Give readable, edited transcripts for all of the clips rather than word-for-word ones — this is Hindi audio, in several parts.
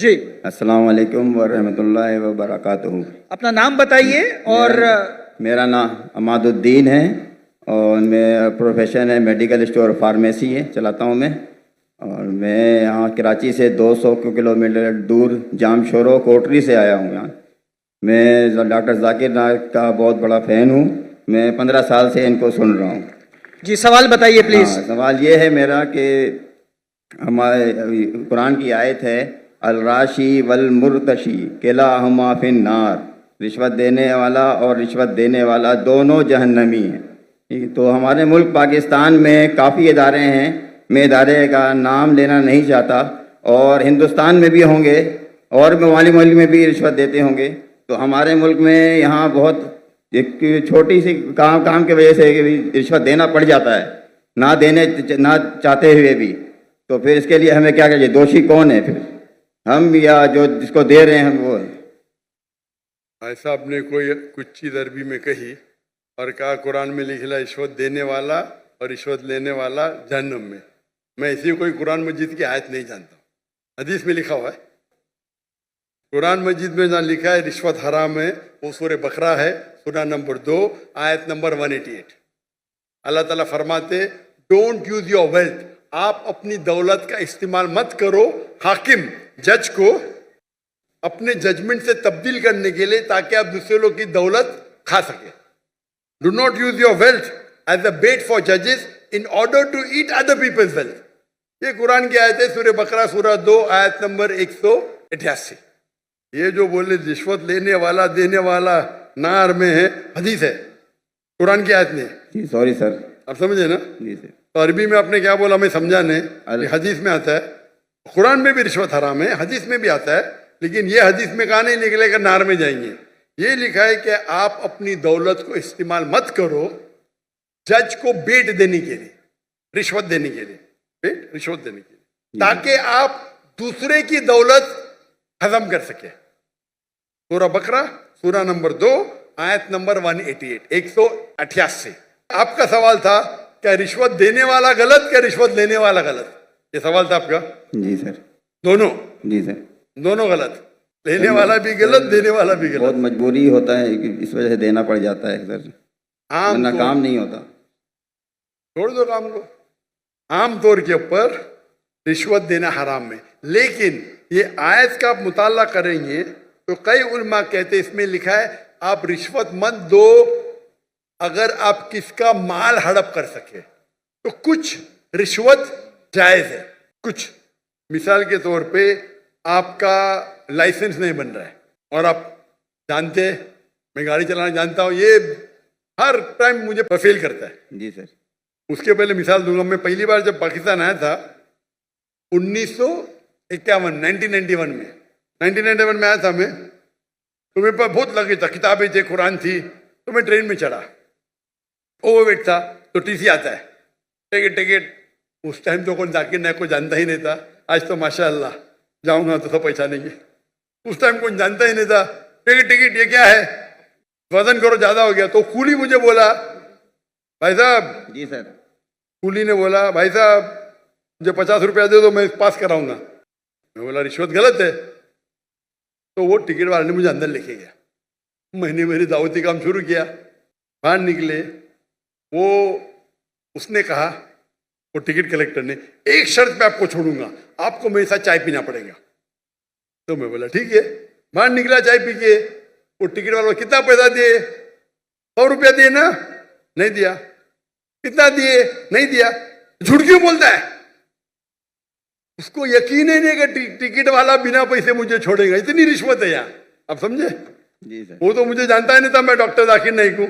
जी, अस्सलाम वालेकुम वरहमतुल्लाहि वबरकातुहू। अपना नाम बताइए। और मेरा नाम अमादुद्दीन है और मेरा प्रोफेशन है मेडिकल स्टोर फार्मेसी है चलाता हूँ मैं। और मैं यहाँ कराची से 200 किलोमीटर दूर जामशोरो कोटरी से आया हूँ यहाँ। मैं डॉक्टर जाकिर नायक का बहुत बड़ा फ़ैन हूँ। मैं 15 साल से इनको सुन रहा हूँ। जी, सवाल बताइए प्लीज। हाँ, सवाल ये है मेरा कि हमारे कुरान की आयत है अल-राशी वल मुर्तशी किलाहुमा फिन नार, रिश्वत देने वाला और रिश्वत देने वाला दोनों जहन्नमी हैं। तो हमारे मुल्क पाकिस्तान में काफ़ी इदारे हैं, मैं इदारे का नाम लेना नहीं चाहता, और हिंदुस्तान में भी होंगे और मवाली मुल्क में भी रिश्वत देते होंगे। तो हमारे मुल्क में यहाँ बहुत एक छोटी सी काम की वजह से रिश्वत देना पड़ जाता है, ना चाहते हुए भी। तो फिर इसके लिए हमें क्या करिए? दोषी कौन है फिर, हम या जो जिसको दे रहे हैं वो? भाई साहब ने कोई कुछ चीज़ अरबी में कही और कहा कुरान में लिखा रिश्वत देने वाला और रिश्वत लेने वाला जहन्नम में। मैं इसी कोई कुरान मजीद की आयत नहीं जानता, हदीस में लिखा हुआ है। कुरान मजीद में जहाँ लिखा है रिश्वत हराम है वो सूरह बकरा है, सूरा नंबर 2 आयत नंबर 188। अल्लाह ताला फरमाते डोंट यूज योर वेल्थ, आप अपनी दौलत का इस्तेमाल मत करो हाकिम जज को अपने जजमेंट से तब्दील करने के लिए ताकि आप दूसरे लोग की दौलत खा सके। Do not use your wealth as a bait for जजेस in order to eat other people's wealth. ये कुरान की आयत है, सूरह बकरा सूरा 2 आयत नंबर 188। ये जो बोले रिश्वत लेने वाला देने वाला नार में है, हदीस है, कुरान की आयत नहीं। जी सॉरी सर। आप समझे ना? जी सर। तो अरबी में आपने क्या बोला मैं समझा नहीं। हदीस में आता है, कुरान में भी रिश्वत हराम है, हदीस में भी आता है, लेकिन ये हदीस में कहा नहीं निकलेगा नार में जाएंगे। ये लिखा है कि आप अपनी दौलत को इस्तेमाल मत करो जज को बेट देने के लिए, रिश्वत देने के लिए, बेट रिश्वत देने के लिए, ताकि आप दूसरे की दौलत हजम कर सके। सूरा बकरा सूरा नंबर 2 आयत नंबर 188 188। आपका सवाल था क्या रिश्वत देने वाला गलत क्या रिश्वत लेने वाला गलत? ये सवाल था आपका। जी सर। दोनों? जी सर। दोनों गलत, लेने वाला भी गलत देने वाला भी गलत। बहुत मजबूरी होता है कि इस वजह से देना पड़ जाता है सर, वरना काम नहीं होता। छोड़ दो काम को। आम तौर के ऊपर रिश्वत देना हराम है, लेकिन ये आयत का आप मुताला करेंगे तो कई उलमा कहते हैं इसमें लिखा है आप रिश्वत मत दो अगर आप किसका माल हड़प कर सके, तो कुछ रिश्वत जायज है। कुछ मिसाल के तौर पे आपका लाइसेंस नहीं बन रहा है और आप जानते हैं मैं गाड़ी चलाना जानता हूं, ये हर टाइम मुझे फेल करता है। जी सर। उसके पहले मिसाल दूंगा, मैं पहली बार जब पाकिस्तान आया था 1991 में 1991 में आया था मैं, तो मेरे पास बहुत लगे था, किताबें थी, कुरान थी, तो मैं ट्रेन में चढ़ा, ओवरवेट था, तो टीसी आता है, टिकट। उस टाइम तो कौन जाकिर नायक को जानता ही नहीं था, आज तो माशाअल्लाह जाऊंगा तो सब पहचानेंगे। उस टाइम कौन जानता ही नहीं था, टिकट ये क्या है, वजन करो ज्यादा हो गया। तो कूली मुझे बोला भाई साहब। जी सर। कूली ने बोला भाई साहब मुझे 50 रुपया दे दो मैं पास कराऊंगा। मैं बोला रिश्वत गलत है। तो वो टिकट वाले ने मुझे अंदर लेके गया, मैंने मेरी दावती काम शुरू किया। बाहर निकले, वो उसने कहा, वो टिकट कलेक्टर ने, एक शर्त पे आपको छोड़ूंगा, आपको मेरे साथ चाय पीना पड़ेगा। तो मैं बोला ठीक है। बाहर निकला चाय पी के, वो टिकट वाला कितना पैसा दिए? 100 रुपया दिए ना? नहीं दिया। कितना दिए? नहीं दिया। झूठ क्यों बोलता है? उसको यकीन ही नहीं कि टिकट वाला बिना पैसे मुझे छोड़ेगा, इतनी रिश्वत है यहाँ। आप समझे? जी सर। वो तो मुझे जानता ही नहीं था मैं डॉक्टर जाकिर नाइक हूं,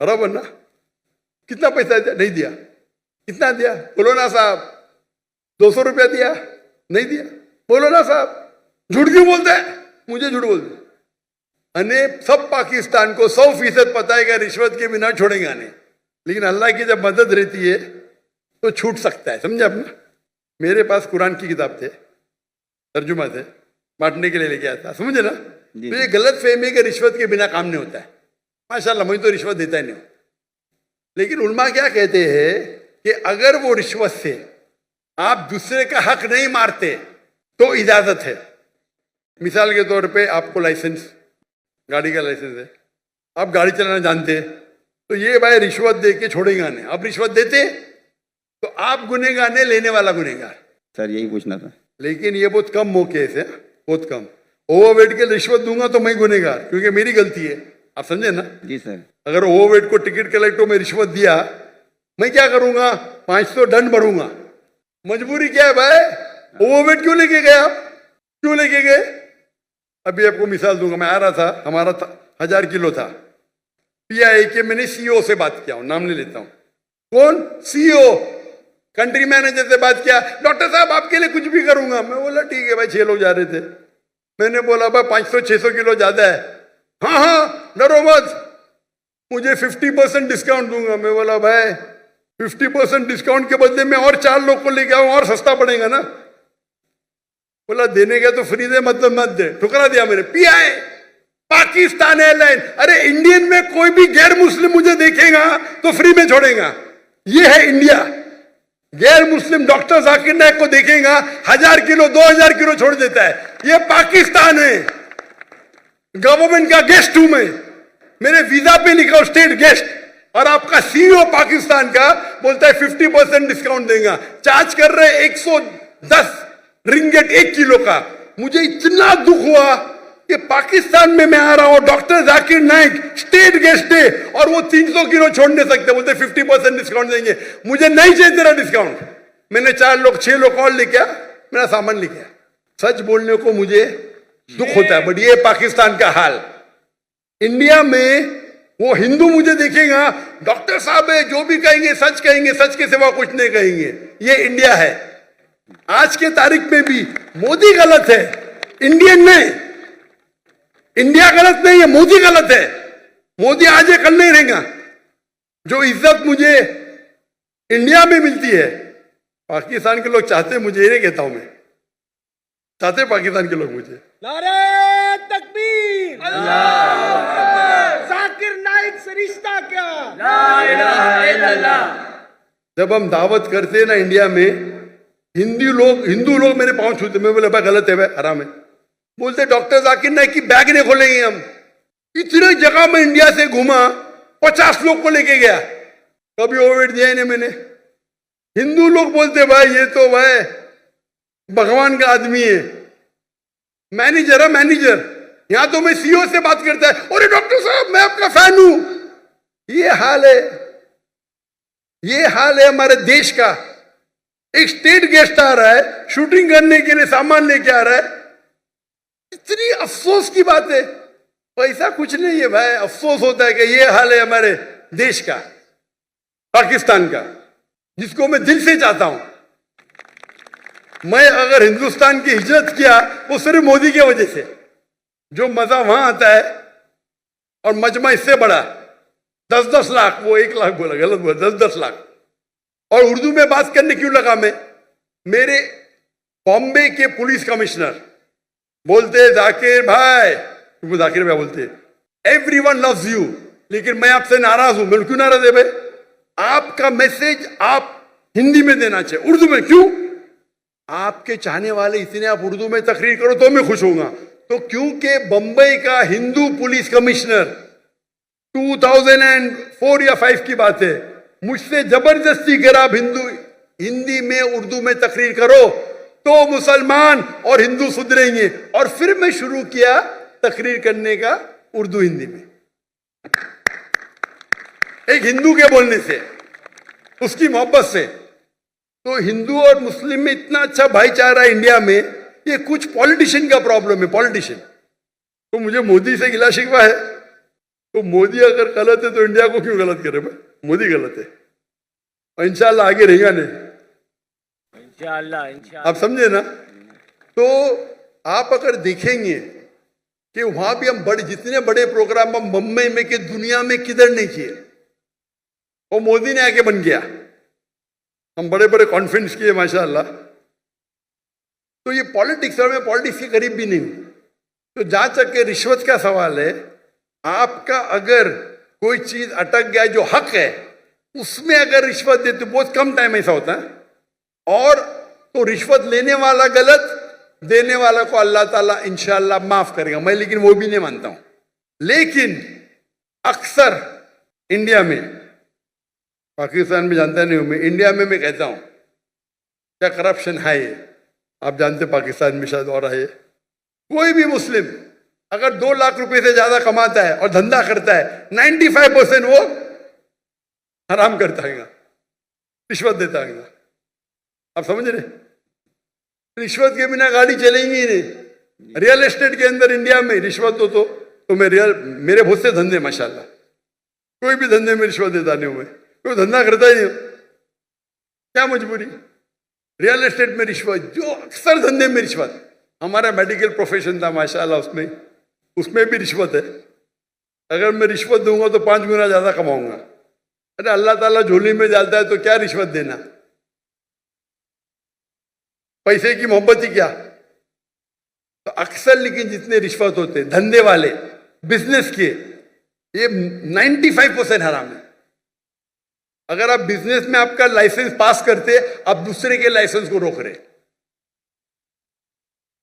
बराबर ना? कितना पैसा दिया? नहीं दिया। कितना दिया? बोलो ना साहब। 200 रुपया दिया? नहीं दिया। बोलो ना साहब। झूठ क्यों बोलता है? मुझे झूठ बोलते। अने सब पाकिस्तान को 100% पता है कि रिश्वत के बिना छोड़ेगा नहीं, लेकिन अल्लाह की जब मदद रहती है तो छूट सकता है। समझे अपना? मेरे पास कुरान की किताब थे, तर्जुमा थे, बांटने के लिए लेके आया था, समझे ना? तो ये गलत फहमी कि रिश्वत के बिना काम नहीं होता है। माशाल्लाह मुझे तो रिश्वत देता ही नहीं, लेकिन उल्मा क्या कहते हैं कि अगर वो रिश्वत से आप दूसरे का हक नहीं मारते तो इजाजत है, मिसाल के तौर पे आपको लाइसेंस, गाड़ी का लाइसेंस है, आप गाड़ी चलाना जानते हैं, तो ये भाई रिश्वत दे के छोड़ेगा नहीं। आप रिश्वत देते तो आप गुनहगार नहीं, लेने वाला गुनहगार। सर यही पूछना था। लेकिन ये बहुत कम मौके से, बहुत कम। ओवरवेट के रिश्वत दूंगा तो मैं गुनहगार, क्योंकि मेरी गलती है। आप समझे ना? जी सर। अगर ओवरवेट को टिकट कलेक्टर में रिश्वत दिया, मैं क्या करूंगा? 500 दंड भरूंगा। मजबूरी क्या है भाई? ओवरवेट क्यों लेके गए आप? क्यों लेके गए? अभी आपको मिसाल दूंगा। मैं आ रहा था, हमारा 1000 किलो था। पीआई के मैंने सीईओ से बात किया, नाम नहीं लेता हूं। कौन? सीईओ, कंट्री मैनेजर से बात किया। डॉक्टर साहब आपके लिए कुछ भी करूंगा। मैं बोला ठीक है भाई, 6 लोग जा रहे थे। मैंने बोला भाई 500-600 किलो ज्यादा है। हाँ हाँ डरो मत, मुझे 50% डिस्काउंट दूंगा। मैं बोला भाई 50% डिस्काउंट के बदले में और 4 लोग को लेके आऊं, और सस्ता पड़ेगा ना। बोला देने का तो फ्री दे, मतलब मत दे। ठुकरा दिया मैंने। पीआई पाकिस्तान एयरलाइन, अरे इंडियन में कोई भी गैर मुस्लिम मुझे देखेगा तो फ्री में छोड़ेगा। ये है इंडिया। गैर मुस्लिम डॉक्टर जाकिर नाइक को देखेगा, 1000 किलो 2000 किलो छोड़ देता है। ये पाकिस्तान है। गवर्नमेंट का गेस्ट हूं मैं, मेरे वीजा पे लिखा स्टेट गेस्ट, और आपका सीईओ पाकिस्तान का बोलता है 50% डिस्काउंट देगा। चार्ज कर रहे 110 रिंगेट 1 किलो का। मुझे इतना दुख हुआ कि पाकिस्तान में मैं आ रहा हूं, doctor Zakir Naik state guest है, और वो 300 किलो छोड़ नहीं सकते, बोलते 50% डिस्काउंट देंगे। मुझे नहीं चाहिए तेरा डिस्काउंट। मैंने 6 लोग और लेके आया, मेरा सामान लेके आया। सच बोलने को मुझे दुख होता है, बट ये पाकिस्तान का हाल। इंडिया में वो हिंदू मुझे देखेगा, डॉक्टर साहब है, जो भी कहेंगे सच कहेंगे, सच के सिवा कुछ नहीं कहेंगे। ये इंडिया है। आज के तारीख में भी मोदी गलत है, इंडियन नहीं। इंडिया गलत नहीं है, मोदी गलत है। मोदी आज है, कल नहीं रहेगा। जो इज्जत मुझे इंडिया में मिलती है, पाकिस्तान के लोग चाहते, मुझे ये कहता हूं मैं, चाहते पाकिस्तान के लोग मुझे। नारे तकबीर, अल्लाह, जाकिर नाइक से रिश्ता क्या? ला इलाहा इल्लल्लाह। जब हम दावत करते हैं ना इंडिया में, हिंदू लोग मेरे पांव छूते। मैं बोले भाई गलत है, भाई हराम है। बोलते डॉक्टर जाकिर नाइक की बैग नहीं खोलेंगे हम। इतने जगह में इंडिया से घूमा, 50 लोग को लेके गया, कभी ओवरवेट दिया ही नहीं मैंने। हिंदू लोग बोलते भाई ये तो भाई भगवान का आदमी है, मैनेजर है मैनेजर। यहां तो मैं सीईओ से बात करता है, अरे डॉक्टर साहब मैं आपका फैन हूं। ये हाल है, ये हाल है हमारे देश का। एक स्टेट गेस्ट आ रहा है, शूटिंग करने के लिए सामान लेके आ रहा है। इतनी अफसोस की बात है। पैसा कुछ नहीं है भाई, अफसोस होता है कि ये हाल है हमारे देश का, पाकिस्तान का, जिसको मैं दिल से चाहता हूं। मैं अगर हिंदुस्तान की हिजरत किया वो सिर्फ मोदी की वजह से। जो मजा वहां आता है, और मजमा इससे बड़ा 10-10 लाख, वो 1 लाख बोला, गलत बोला, 10-10 लाख। और उर्दू में बात करने क्यों लगा मैं? मेरे बॉम्बे के पुलिस कमिश्नर बोलते जाकिर भाई, वो जाकिर भाई बोलते एवरीवन लव्स यू, लेकिन मैं आपसे नाराज हूं। मैं क्यों नाराज है भाई? आपका मैसेज आप हिंदी में देना चाहिए, उर्दू में क्यों? आपके चाहने वाले इतने, आप उर्दू में तकरीर करो तो मैं खुश होऊंगा। तो क्योंकि बंबई का हिंदू पुलिस कमिश्नर 2004 या 5 की बात है, मुझसे जबरदस्ती कर आप हिंदी में उर्दू में तकरीर करो तो मुसलमान और हिंदू सुधरेंगे। और फिर मैं शुरू किया तकरीर करने का उर्दू हिंदी में, एक हिंदू के बोलने से, उसकी मोहब्बत से। तो हिंदू और मुस्लिम में इतना अच्छा भाईचारा इंडिया में, ये कुछ पॉलिटिशियन का प्रॉब्लम है, पॉलिटिशियन। तो मुझे मोदी से गिला शिकवा है। तो मोदी अगर गलत है तो इंडिया को क्यों गलत करे भाई? मोदी गलत है, और इंशाल्लाह आगे रहेगा नहीं, इंशाल्लाह। आप समझे ना? तो आप अगर देखेंगे कि वहां भी हम जितने बड़े प्रोग्राम हम मुंबई में कि दुनिया में किधर नहीं किए, वो मोदी ने आके बन गया। हम बड़े बड़े कॉन्फ्रेंस किए माशाल्लाह। तो ये पॉलिटिक्स, और मैं पॉलिटिक्स के करीब भी नहीं हूं। तो जहां तक के रिश्वत का सवाल है, आपका अगर कोई चीज अटक गया जो हक है, उसमें अगर रिश्वत देते, बहुत कम टाइम ऐसा होता है, और तो रिश्वत लेने वाला गलत देने वाला को अल्लाह ताला इंशाअल्लाह माफ करेगा, मैं लेकिन वो भी नहीं मानता हूं। लेकिन अक्सर इंडिया में, पाकिस्तान में जानता नहीं हूं मैं, इंडिया में मैं कहता हूं क्या करप्शन है ये, आप जानते पाकिस्तान में शायद और है। कोई भी मुस्लिम अगर 2 लाख रुपए से ज्यादा कमाता है और धंधा करता है, 95% वो हराम करता है, रिश्वत देता है। आप समझ रहे, रिश्वत के बिना गाड़ी चलेंगी ही नहीं। रियल एस्टेट के अंदर इंडिया में रिश्वत हो तो मेरे बहुत से धंधे माशाल्लाह, कोई भी धंधे में रिश्वत देता नहीं हूं मैं, कोई धंधा करता ही नहीं हूं, क्या मजबूरी। रियल एस्टेट में रिश्वत, जो अक्सर धंधे में रिश्वत। हमारा मेडिकल प्रोफेशन था माशाल्लाह, उसमें भी रिश्वत है। अगर मैं रिश्वत दूंगा तो 5 गुना ज्यादा कमाऊंगा। अरे अल्लाह ताला झोली में डालता है तो क्या रिश्वत देना, पैसे की मोहब्बत ही क्या। तो अक्सर लेकिन जितने रिश्वत होते धंधे वाले, बिजनेस के, ये 95% हराम है। अगर आप बिजनेस में आपका लाइसेंस पास करते, आप दूसरे के लाइसेंस को रोक रहे,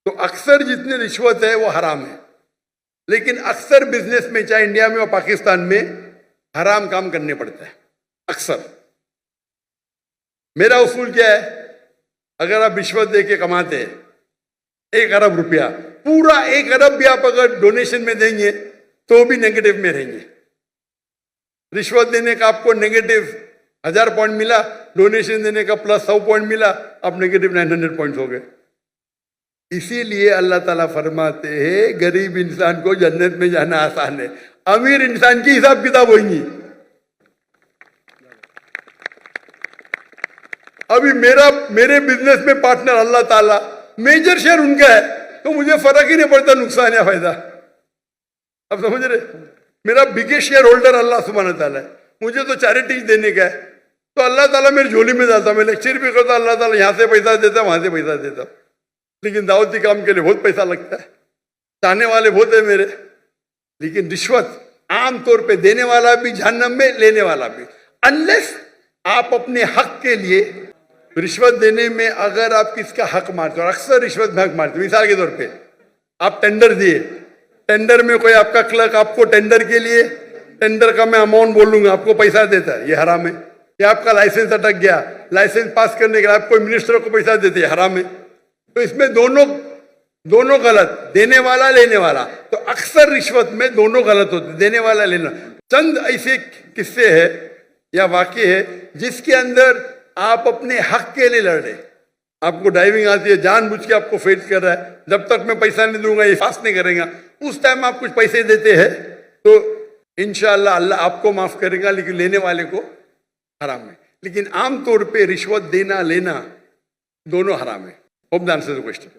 तो अक्सर जितने रिश्वत है वो हराम है। लेकिन अक्सर बिजनेस में, चाहे इंडिया में और पाकिस्तान में, हराम काम करने पड़ता है अक्सर। मेरा उसूल क्या है, अगर आप रिश्वत दे के कमाते हैं 1 अरब रुपया, पूरा 1 अरब भी आप अगर डोनेशन में देंगे तो भी नेगेटिव में रहेंगे। रिश्वत देने का आपको नेगेटिव 1000 पॉइंट मिला, डोनेशन देने का प्लस 100 पॉइंट मिला, आप नेगेटिव 900 पॉइंट हो गए। इसीलिए अल्लाह ताला फरमाते हैं गरीब इंसान को जन्नत में जाना आसान है, अमीर इंसान की हिसाब किताब होगी। अभी मेरे बिजनेस में पार्टनर अल्लाह ताला, मेजर शेयर उनका है, तो मुझे फर्क ही नहीं पड़ता नुकसान या फायदा। अब समझ रहे, मेरा बिगेस्ट शेयर होल्डर अल्लाह सुब्हानहू ताला है, मुझे तो चैरिटीज देने का है, तो अल्लाह ताला मेरी झोली में डालता। मैं लेक्चर भी करता, अल्लाह ताला यहां से पैसा देता, वहां से पैसा देता। लेकिन दावती काम के लिए बहुत पैसा लगता है, चाहने वाले बहुत है मेरे। लेकिन रिश्वत आमतौर पे देने वाला भी जहन्नम में, लेने वाला भी, अनलेस आप अपने हक के लिए रिश्वत देने में अगर आप किसका हक मारते हो, और अक्सर रिश्वत में हक मारते हो। मिसाल के तौर पे आप टेंडर दिए, टेंडर में कोई आपका क्लर्क आपको टेंडर के लिए, टेंडर का मैं अमाउंट बोलूंगा, आपको पैसा देता है, ये हराम है। या आपका लाइसेंस अटक गया, लाइसेंस पास करने के लिए आप कोई मिनिस्टर को पैसा देते हैं, हराम है। तो इसमें दोनों गलत, देने वाला लेने वाला। तो अक्सर रिश्वत में दोनों गलत होते, देने वाला लेना। चंद ऐसे किस्से है या वाकये है जिसके अंदर आप अपने हक के लिए लड़ रहे। आपको ड्राइविंग आती है, जानबूझ के आपको फेल कर रहा है, जब तक मैं पैसा नहीं दूंगा ये पास नहीं करेगा। उस टाइम आप कुछ पैसे देते हैं तो इंशाअल्लाह अल्लाह आपको माफ करेगा, लेकिन लेने वाले को हराम है। लेकिन आमतौर पे रिश्वत देना लेना दोनों हराम है। Hope the answer the question.